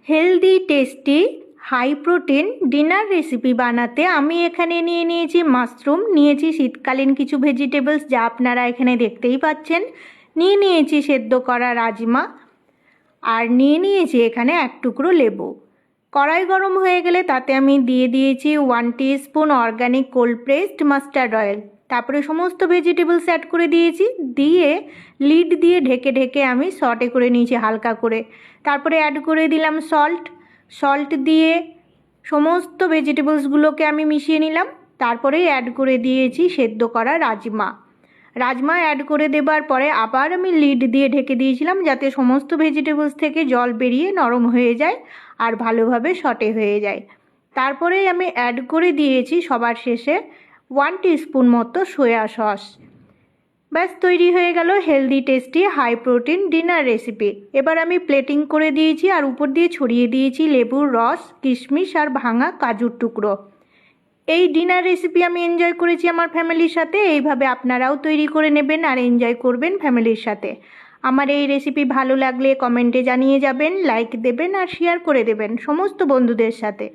Healthy tasty high protein dinner recipe বানাতে আমি এখানে নিয়ে নিয়েছি মাশরুম, নিয়েছি শীতকালীন কিছু ভেজিটেবলস যা আপনারা এখানে দেখতেই পাচ্ছেন, নিয়ে নিয়েছি সেদ্ধ করা রাজমা, আর নিয়ে নিয়েছি এখানে এক টুকরো লেবু। কড়াই গরম হয়ে গেলে তাতে আমি দিয়ে দিয়েছি 1 teaspoon organic cold pressed mustard oil, তারপরে সমস্ত ভেজিটেবলস অ্যাড করে দিয়েছি, দিয়ে লিড দিয়ে ঢেকে ঢেকে আমি সটে করে নিয়েছি হালকা করে। তারপরে অ্যাড করে দিলাম সল্ট দিয়ে সমস্ত ভেজিটেবলসগুলোকে আমি মিশিয়ে নিলাম। তারপরে অ্যাড করে দিয়েছি সেদ্ধ করা রাজমা অ্যাড করে দেবার পরে আবার আমি লিড দিয়ে ঢেকে দিয়েছিলাম যাতে সমস্ত ভেজিটেবলস থেকে জল বেরিয়ে নরম হয়ে যায় আর ভালোভাবে সটে হয়ে যায়। তারপরে আমি অ্যাড করে দিয়েছি সবার শেষে 1 টিস্পুন মতো সয়া সস। ব্যাস তৈরি হয়ে গেল healthy tasty high protein dinner recipe. এবার আমি প্লেটিং করে দিয়েছি আর উপর দিয়ে ছড়িয়ে দিয়েছি লেবুর রস, কিশমিশ আর ভাঙা কাজুর টুকরো। এই ডিনার রেসিপি আমি এনজয় করেছি আমার ফ্যামিলির সাথে। এইভাবে আপনারাও তৈরি করে নেবেন আর এনজয় করবেন ফ্যামিলির সাথে। আমার এই রেসিপি ভালো লাগলে কমেন্টে জানিয়ে যাবেন, লাইক দেবেন আর শেয়ার করে দেবেন সমস্ত বন্ধুদের সাথে।